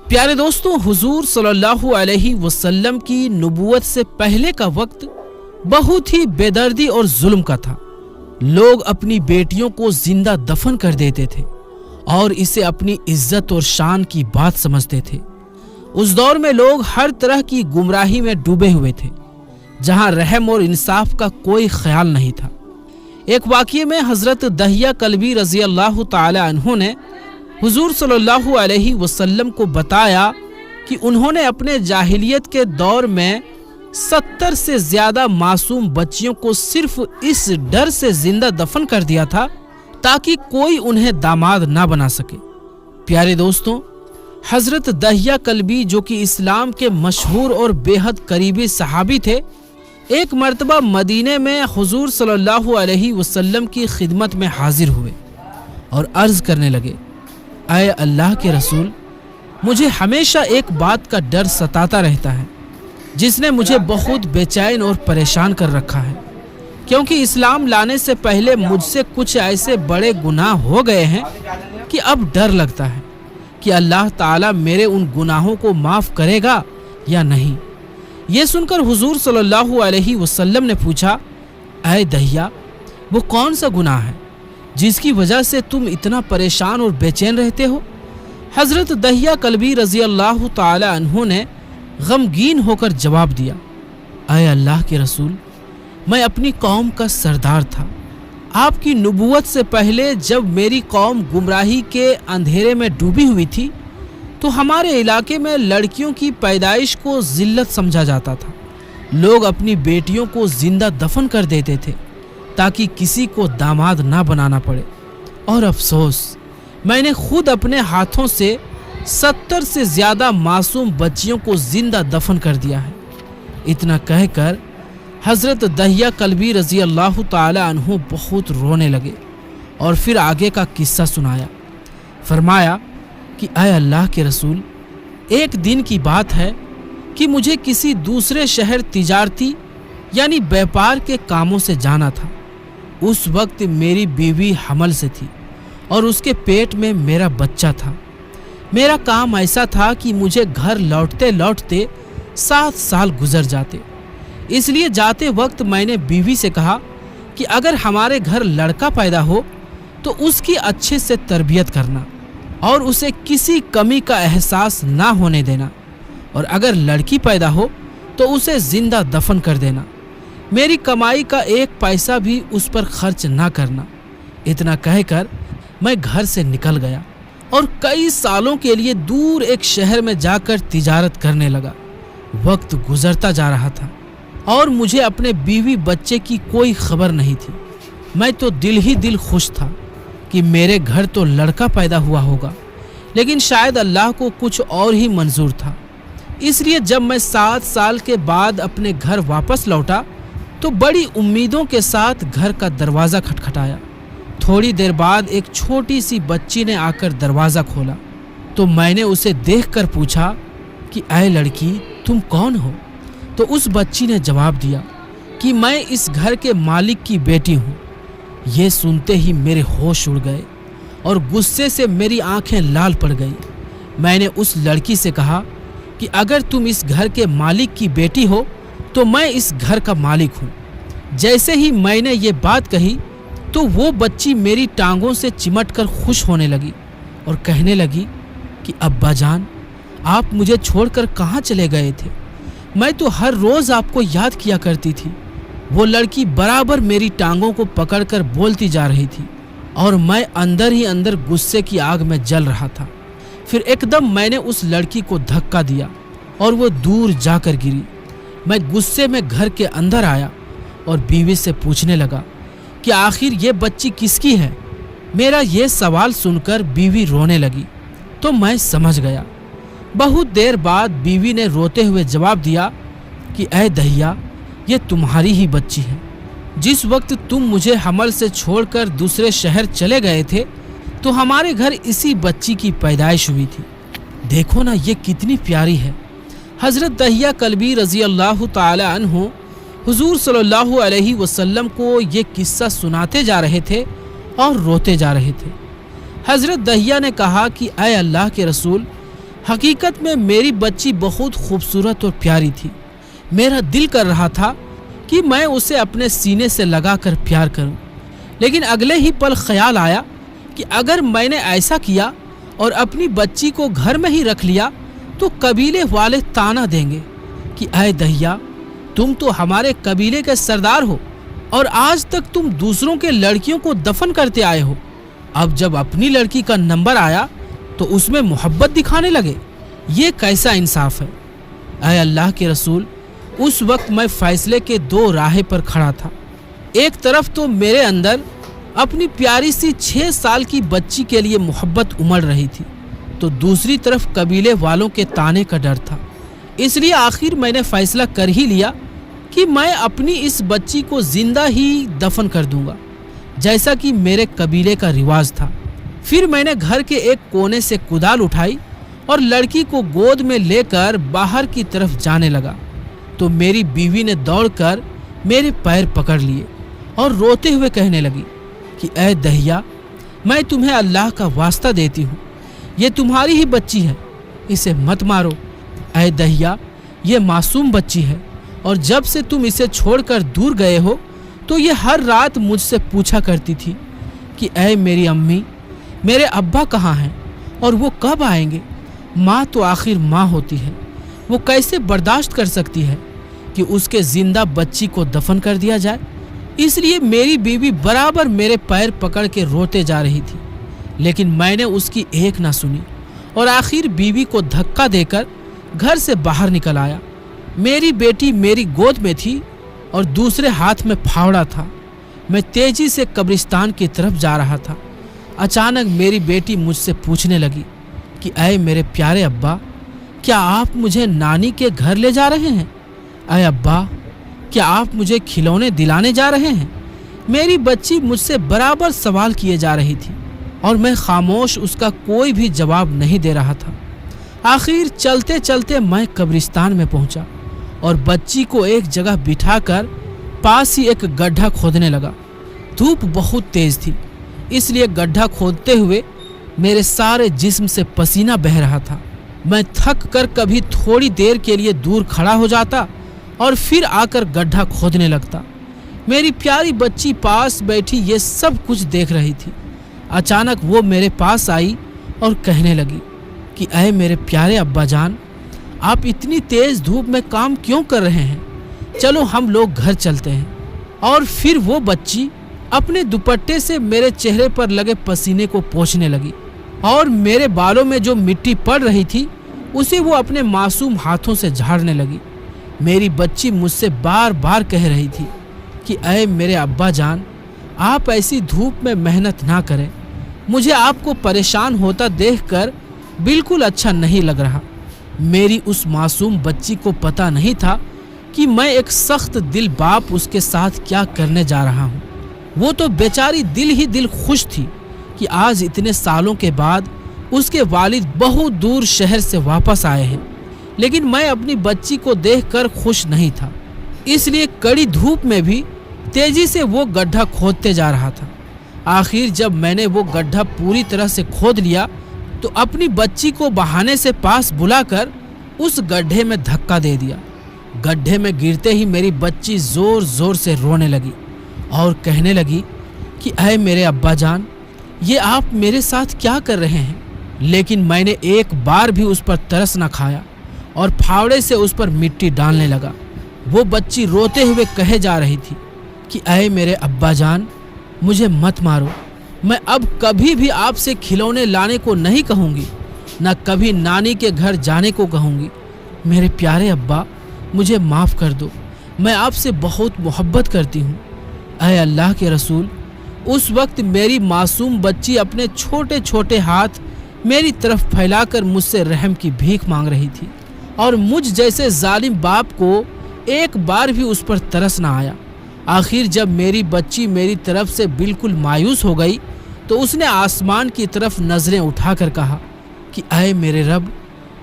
प्यारे दोस्तों, हुजूर सल्लल्लाहु अलैहि वसल्लम की नबूवत से पहले का वक्त बहुत ही बेदर्दी और जुल्म का था। लोग अपनी बेटियों को जिंदा दफन कर देते थे और इसे अपनी इज्जत और शान की बात समझते थे। उस दौर में लोग हर तरह की गुमराही में डूबे हुए थे, जहां रहम और इंसाफ का कोई ख्याल नहीं था। एक वाक़ये में हजरत दहिया कल्बी रजी अल्लाह ताला अन्हु ने हुजूर सल्लल्लाहु अलैहि वसल्लम को बताया कि उन्होंने अपने जाहिलियत के दौर में 70 से ज्यादा मासूम बच्चियों को सिर्फ इस डर से जिंदा दफन कर दिया था ताकि कोई उन्हें दामाद ना बना सके। प्यारे दोस्तों, हजरत दहिया कल्बी जो कि इस्लाम के मशहूर और बेहद करीबी सहाबी थे, एक मर्तबा मदीने में हुजूर सल्लल्लाहु अलैहि वसल्लम की खिदमत में हाजिर हुए और अर्ज करने लगे, ऐ अल्लाह के रसूल, मुझे हमेशा एक बात का डर सताता रहता है जिसने मुझे बहुत बेचैन और परेशान कर रखा है, क्योंकि इस्लाम लाने से पहले मुझसे कुछ ऐसे बड़े गुनाह हो गए हैं कि अब डर लगता है कि अल्लाह ताला मेरे उन गुनाहों को माफ़ करेगा या नहीं। ये सुनकर हुजूर सल्लल्लाहु अलैहि वसल्लम ने पूछा, ऐ दहिया, वो कौन सा गुनाह है जिसकी वजह से तुम इतना परेशान और बेचैन रहते हो? हजरत दहिया कल्बी रजी अल्लाह ताला अन्हु ने गमगीन होकर जवाब दिया, ऐ अल्लाह के रसूल, मैं अपनी कौम का सरदार था। आपकी नबूवत से पहले जब मेरी कौम गुमराही के अंधेरे में डूबी हुई थी तो हमारे इलाके में लड़कियों की पैदाइश को जिल्लत समझा जाता था। लोग अपनी बेटियों को जिंदा दफन कर देते थे ताकि किसी को दामाद ना बनाना पड़े। और अफसोस, मैंने खुद अपने हाथों से 70 से ज़्यादा मासूम बच्चियों को जिंदा दफन कर दिया है। इतना कहकर हज़रत दहिया कल्बी रजी अल्लाह ताला अन्हु बहुत रोने लगे और फिर आगे का किस्सा सुनाया। फरमाया कि ऐ अल्लाह के रसूल, एक दिन की बात है कि मुझे किसी दूसरे शहर तिजारती यानी व्यापार के कामों से जाना था। उस वक्त मेरी बीवी हमल से थी और उसके पेट में मेरा बच्चा था। मेरा काम ऐसा था कि मुझे घर लौटते लौटते 7 साल गुजर जाते। इसलिए जाते वक्त मैंने बीवी से कहा कि अगर हमारे घर लड़का पैदा हो तो उसकी अच्छे से तरबियत करना और उसे किसी कमी का एहसास ना होने देना, और अगर लड़की पैदा हो तो उसे जिंदा दफन कर देना। मेरी कमाई का एक पैसा भी उस पर खर्च ना करना। इतना कहकर मैं घर से निकल गया और कई सालों के लिए दूर एक शहर में जाकर तिजारत करने लगा। वक्त गुजरता जा रहा था और मुझे अपने बीवी बच्चे की कोई खबर नहीं थी। मैं तो दिल ही दिल खुश था कि मेरे घर तो लड़का पैदा हुआ होगा, लेकिन शायद अल्लाह को कुछ और ही मंजूर था। इसलिए जब मैं 7 साल के बाद अपने घर वापस लौटा तो बड़ी उम्मीदों के साथ घर का दरवाज़ा खटखटाया। थोड़ी देर बाद एक छोटी सी बच्ची ने आकर दरवाज़ा खोला तो मैंने उसे देखकर पूछा कि ऐ लड़की, तुम कौन हो? तो उस बच्ची ने जवाब दिया कि मैं इस घर के मालिक की बेटी हूँ। ये सुनते ही मेरे होश उड़ गए और गुस्से से मेरी आंखें लाल पड़ गई। मैंने उस लड़की से कहा कि अगर तुम इस घर के मालिक की बेटी हो तो मैं इस घर का मालिक हूँ। जैसे ही मैंने ये बात कही तो वो बच्ची मेरी टांगों से चिमटकर खुश होने लगी और कहने लगी कि अब्बा जान, आप मुझे छोड़कर कहाँ चले गए थे? मैं तो हर रोज़ आपको याद किया करती थी। वो लड़की बराबर मेरी टांगों को पकड़कर बोलती जा रही थी और मैं अंदर ही अंदर गुस्से की आग में जल रहा था। फिर एकदम मैंने उस लड़की को धक्का दिया और वो दूर जाकर गिरी। मैं गुस्से में घर के अंदर आया और बीवी से पूछने लगा कि आखिर ये बच्ची किसकी है? मेरा ये सवाल सुनकर बीवी रोने लगी तो मैं समझ गया। बहुत देर बाद बीवी ने रोते हुए जवाब दिया कि ऐ दहिया, ये तुम्हारी ही बच्ची है। जिस वक्त तुम मुझे हमल से छोड़कर दूसरे शहर चले गए थे तो हमारे घर इसी बच्ची की पैदाइश हुई थी। देखो ना, ये कितनी प्यारी है। हज़रत दहिया कल्बी रजी अल्लाह ताला अन्हु हुजूर सल्लल्लाहु अलैहि वसल्लम को ये किस्सा सुनाते जा रहे थे और रोते जा रहे थे। हज़रत दहिया ने कहा कि ऐ अल्लाह के रसूल, हकीकत में मेरी बच्ची बहुत खूबसूरत और प्यारी थी। मेरा दिल कर रहा था कि मैं उसे अपने सीने से लगाकर प्यार करूं, लेकिन अगले ही पल ख्याल आया कि अगर मैंने ऐसा किया और अपनी बच्ची को घर में ही रख लिया तो कबीले वाले ताना देंगे कि ऐ दहिया, तुम तो हमारे कबीले के सरदार हो और आज तक तुम दूसरों के लड़कियों को दफन करते आए हो। अब जब अपनी लड़की का नंबर आया तो उसमें मोहब्बत दिखाने लगे। ये कैसा इंसाफ है। ऐ अल्लाह के रसूल, उस वक्त मैं फैसले के दो राहें पर खड़ा था। एक तरफ तो मेरे अंदर अपनी प्यारी सी 6 साल की बच्ची के लिए मोहब्बत उमड़ रही थी, तो दूसरी तरफ कबीले वालों के ताने का डर था। इसलिए आखिर मैंने फैसला कर ही लिया कि मैं अपनी इस बच्ची को जिंदा ही दफन कर दूंगा, जैसा कि मेरे कबीले का रिवाज था। फिर मैंने घर के एक कोने से कुदाल उठाई और लड़की को गोद में लेकर बाहर की तरफ जाने लगा, तो मेरी बीवी ने दौड़कर मेरे पैर पकड़ लिए और रोते हुए कहने लगी कि ऐ दहिया, मैं तुम्हें अल्लाह का वास्ता देती हूँ, ये तुम्हारी ही बच्ची है, इसे मत मारो। ऐ दहिया, ये मासूम बच्ची है और जब से तुम इसे छोड़कर दूर गए हो तो ये हर रात मुझसे पूछा करती थी कि ऐ मेरी अम्मी, मेरे अब्बा कहाँ हैं और वो कब आएंगे। माँ तो आखिर माँ होती है, वो कैसे बर्दाश्त कर सकती है कि उसके जिंदा बच्ची को दफन कर दिया जाए। इसलिए मेरी बीवी बराबर मेरे पैर पकड़ के रोते जा रही थी, लेकिन मैंने उसकी एक ना सुनी और आखिर बीवी को धक्का देकर घर से बाहर निकल आया। मेरी बेटी मेरी गोद में थी और दूसरे हाथ में फावड़ा था। मैं तेजी से कब्रिस्तान की तरफ जा रहा था। अचानक मेरी बेटी मुझसे पूछने लगी कि ऐ मेरे प्यारे अब्बा, क्या आप मुझे नानी के घर ले जा रहे हैं? ऐ अब्बा, क्या आप मुझे खिलौने दिलाने जा रहे हैं? मेरी बच्ची मुझसे बराबर सवाल किए जा रही थी और मैं खामोश उसका कोई भी जवाब नहीं दे रहा था। आखिर चलते चलते मैं कब्रिस्तान में पहुंचा और बच्ची को एक जगह बिठाकर पास ही एक गड्ढा खोदने लगा। धूप बहुत तेज थी, इसलिए गड्ढा खोदते हुए मेरे सारे जिस्म से पसीना बह रहा था। मैं थक कर कभी थोड़ी देर के लिए दूर खड़ा हो जाता और फिर आकर गड्ढा खोदने लगता। मेरी प्यारी बच्ची पास बैठी ये सब कुछ देख रही थी। अचानक वो मेरे पास आई और कहने लगी कि ऐ मेरे प्यारे अब्बा जान, आप इतनी तेज धूप में काम क्यों कर रहे हैं? चलो हम लोग घर चलते हैं। और फिर वो बच्ची अपने दुपट्टे से मेरे चेहरे पर लगे पसीने को पोंछने लगी और मेरे बालों में जो मिट्टी पड़ रही थी उसे वो अपने मासूम हाथों से झाड़ने लगी। मेरी बच्ची मुझसे बार बार कह रही थी कि ऐ मेरे अब्बा जान, आप ऐसी धूप में मेहनत ना करें, मुझे आपको परेशान होता देखकर बिल्कुल अच्छा नहीं लग रहा। मेरी उस मासूम बच्ची को पता नहीं था कि मैं एक सख्त दिल बाप उसके साथ क्या करने जा रहा हूँ। वो तो बेचारी दिल ही दिल खुश थी कि आज इतने सालों के बाद उसके वालिद बहुत दूर शहर से वापस आए हैं, लेकिन मैं अपनी बच्ची को देखकर खुश नहीं था। इसलिए कड़ी धूप में भी तेजी से वो गड्ढा खोदते जा रहा था। आखिर जब मैंने वो गड्ढा पूरी तरह से खोद लिया तो अपनी बच्ची को बहाने से पास बुलाकर उस गड्ढे में धक्का दे दिया। गड्ढे में गिरते ही मेरी बच्ची जोर जोर से रोने लगी और कहने लगी कि ऐ मेरे अब्बा जान, ये आप मेरे साथ क्या कर रहे हैं? लेकिन मैंने एक बार भी उस पर तरस न खाया और फावड़े से उस पर मिट्टी डालने लगा। वो बच्ची रोते हुए कहे जा रही थी कि ऐ मेरे अब्बा जान, मुझे मत मारो, मैं अब कभी भी आपसे खिलौने लाने को नहीं कहूँगी, न कभी नानी के घर जाने को कहूँगी। मेरे प्यारे अब्बा, मुझे माफ़ कर दो, मैं आपसे बहुत मोहब्बत करती हूँ। ऐ अल्लाह के रसूल, उस वक्त मेरी मासूम बच्ची अपने छोटे छोटे हाथ मेरी तरफ फैलाकर मुझसे रहम की भीख मांग रही थी और मुझ जैसे जालिम बाप को एक बार भी उस पर तरस न आया। आखिर जब मेरी बच्ची मेरी तरफ से बिल्कुल मायूस हो गई तो उसने आसमान की तरफ नजरें उठाकर कहा कि ऐ मेरे रब,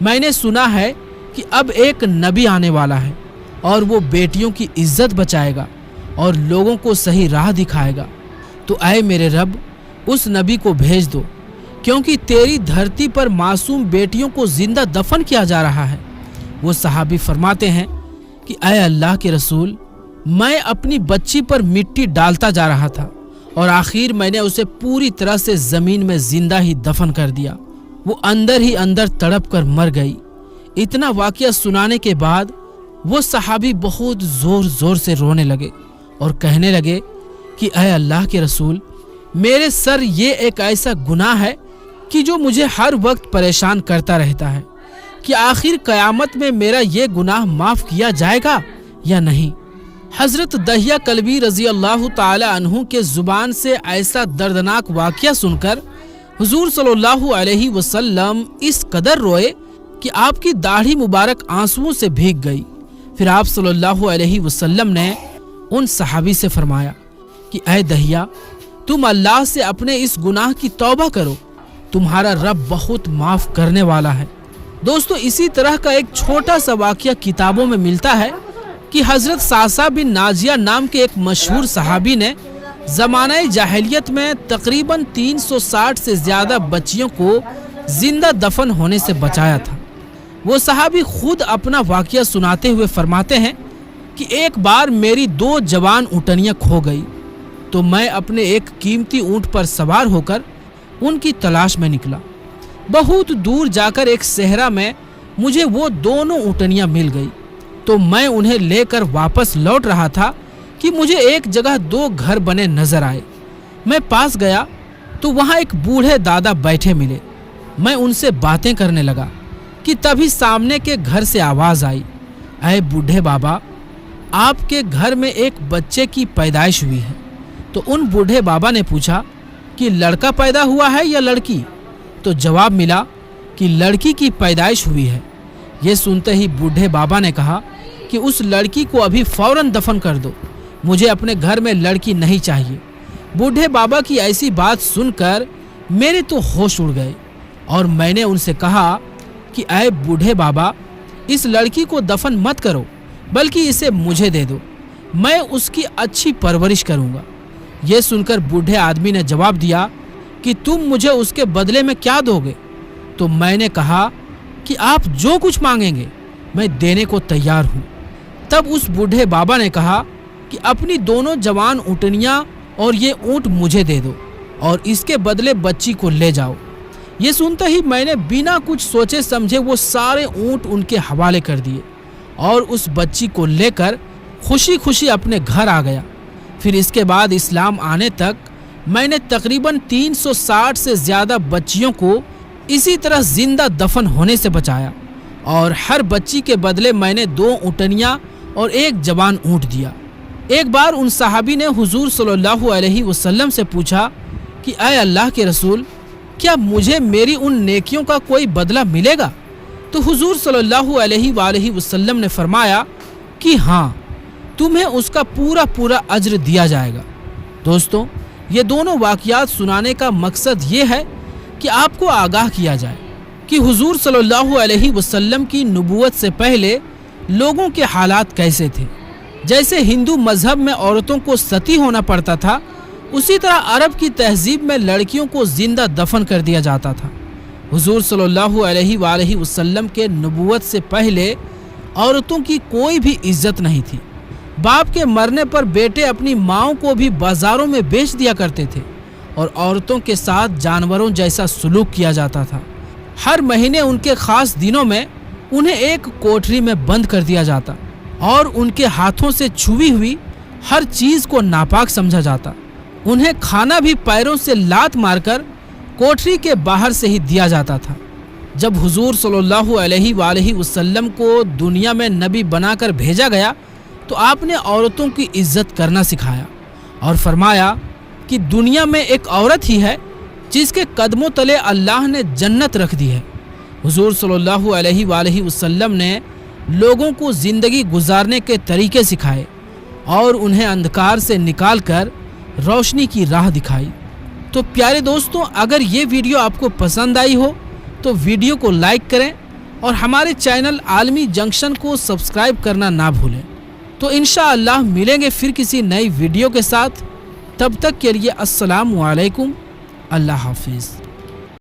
मैंने सुना है कि अब एक नबी आने वाला है और वो बेटियों की इज्जत बचाएगा और लोगों को सही राह दिखाएगा। तो ऐ मेरे रब, उस नबी को भेज दो। क्योंकि तेरी धरती पर मासूम बेटियों को जिंदा दफन किया जा रहा है। वो सहाबी फरमाते हैं कि ऐ अल्लाह के रसूल, मैं अपनी बच्ची पर मिट्टी डालता जा रहा था और आखिर मैंने उसे पूरी तरह से जमीन में जिंदा ही दफन कर दिया। वो अंदर ही अंदर तड़प कर मर गई। इतना वाकया सुनाने के बाद वो सहाबी बहुत जोर जोर से रोने लगे और कहने लगे कि ऐ अल्लाह के रसूल, मेरे सर ये एक ऐसा गुनाह है कि जो मुझे हर वक्त परेशान करता रहता है कि आखिर क़यामत में मेरा ये गुनाह माफ़ किया जाएगा या नहीं। हज़रत दहिया कल्बी रज़ी अल्लाह ताला अन्हु के ज़ुबान से ऐसा दर्दनाक वाक़या सुनकर हुज़ूर सल्लल्लाहु अलैहि वसल्लम इस कदर रोए कि आपकी दाढ़ी मुबारक आंसुओं से भीग गई। फिर आप सल्लल्लाहु अलैहि वसल्लम ने उन सहाबी से फरमाया कि ऐ दहिया, तुम अल्लाह से अपने इस गुनाह की तौबा करो, तुम्हारा रब बहुत माफ़ करने वाला है। दोस्तों, इसी तरह का एक छोटा सा वाक़या किताबों में मिलता है कि हज़रत सासा बिन नाजिया नाम के एक मशहूर सहाबी ने ज़माने जाहिलियत में तकरीबन 360 से ज़्यादा बच्चियों को जिंदा दफन होने से बचाया था। वो सहाबी खुद अपना वाक़या सुनाते हुए फरमाते हैं कि एक बार मेरी 2 जवान ऊँटनियाँ खो गई तो मैं अपने एक कीमती ऊँट पर सवार होकर उनकी तलाश में निकला। बहुत दूर जाकर एक सहरा में मुझे वो दोनों ऊँटनियाँ मिल गई तो मैं उन्हें लेकर वापस लौट रहा था कि मुझे एक जगह 2 घर बने नजर आए। मैं पास गया तो वहाँ एक बूढ़े दादा बैठे मिले। मैं उनसे बातें करने लगा कि तभी सामने के घर से आवाज़ आई, ऐ बूढ़े बाबा, आपके घर में एक बच्चे की पैदाइश हुई है। तो उन बूढ़े बाबा ने पूछा कि लड़का पैदा हुआ है या लड़की? तो जवाब मिला कि लड़की की पैदाइश हुई है। ये सुनते ही बूढ़े बाबा ने कहा कि उस लड़की को अभी फौरन दफन कर दो, मुझे अपने घर में लड़की नहीं चाहिए। बूढ़े बाबा की ऐसी बात सुनकर मेरे तो होश उड़ गए और मैंने उनसे कहा कि ऐ बूढ़े बाबा, इस लड़की को दफन मत करो, बल्कि इसे मुझे दे दो, मैं उसकी अच्छी परवरिश करूँगा। ये सुनकर बूढ़े आदमी ने जवाब दिया कि तुम मुझे उसके बदले में क्या दोगे? तो मैंने कहा कि आप जो कुछ मांगेंगे मैं देने को तैयार हूँ। तब उस बूढ़े बाबा ने कहा कि अपनी दोनों जवान ऊँटनियाँ और ये ऊँट मुझे दे दो और इसके बदले बच्ची को ले जाओ। ये सुनते ही मैंने बिना कुछ सोचे समझे वो सारे ऊँट उनके हवाले कर दिए और उस बच्ची को लेकर खुशी खुशी अपने घर आ गया। फिर इसके बाद इस्लाम आने तक मैंने तकरीबन 360 से ज़्यादा बच्चियों को इसी तरह जिंदा दफन होने से बचाया और हर बच्ची के बदले मैंने 2 ऊँटनियाँ और 1 जवान ऊँट दिया। एक बार उन सहाबी ने हुजूर सल्लल्लाहु अलैहि वसल्लम से पूछा कि ऐ अल्लाह के रसूल, क्या मुझे मेरी उन नेकियों का कोई बदला मिलेगा? तो हुजूर सल्लल्लाहु अलैहि वसल्लम ने फरमाया कि हाँ, तुम्हें उसका पूरा पूरा अज्र दिया जाएगा। दोस्तों, ये दोनों वाक़यात सुनाने का मकसद ये है कि आपको आगाह किया जाए कि हुजूर सल्लल्लाहु अलैहि वसल्लम की नबूवत से पहले लोगों के हालात कैसे थे। जैसे हिंदू मजहब में औरतों को सती होना पड़ता था, उसी तरह अरब की तहजीब में लड़कियों को जिंदा दफन कर दिया जाता था। हुजूर सल्लल्लाहु अलैहि वसल्लम के नबूवत से पहले औरतों की कोई भी इज्जत नहीं थी। बाप के मरने पर बेटे अपनी माँओं को भी बाजारों में बेच दिया करते थे और औरतों के साथ जानवरों जैसा सलूक किया जाता था। हर महीने उनके खास दिनों में उन्हें एक कोठरी में बंद कर दिया जाता और उनके हाथों से छुई हुई हर चीज़ को नापाक समझा जाता। उन्हें खाना भी पैरों से लात मारकर कोठरी के बाहर से ही दिया जाता था। जब हुजूर सल्लल्लाहु अलैहि वसल्लम को दुनिया में नबी बनाकर भेजा गया तो आपने औरतों की इज्जत करना सिखाया और फरमाया कि दुनिया में एक औरत ही है जिसके कदमों तले अल्लाह ने जन्नत रख दी है। हुजूर सल्लल्लाहु अलैहि वसल्लम ने लोगों को ज़िंदगी गुजारने के तरीके सिखाए और उन्हें अंधकार से निकालकर रोशनी की राह दिखाई। तो प्यारे दोस्तों, अगर ये वीडियो आपको पसंद आई हो तो वीडियो को लाइक करें और हमारे चैनल आलमी जंक्शन को सब्सक्राइब करना ना भूलें। तो इंशाअल्लाह मिलेंगे फिर किसी नई वीडियो के साथ। तब तक के लिए अस्सलामु अलैकुम, अल्लाह हाफिज़।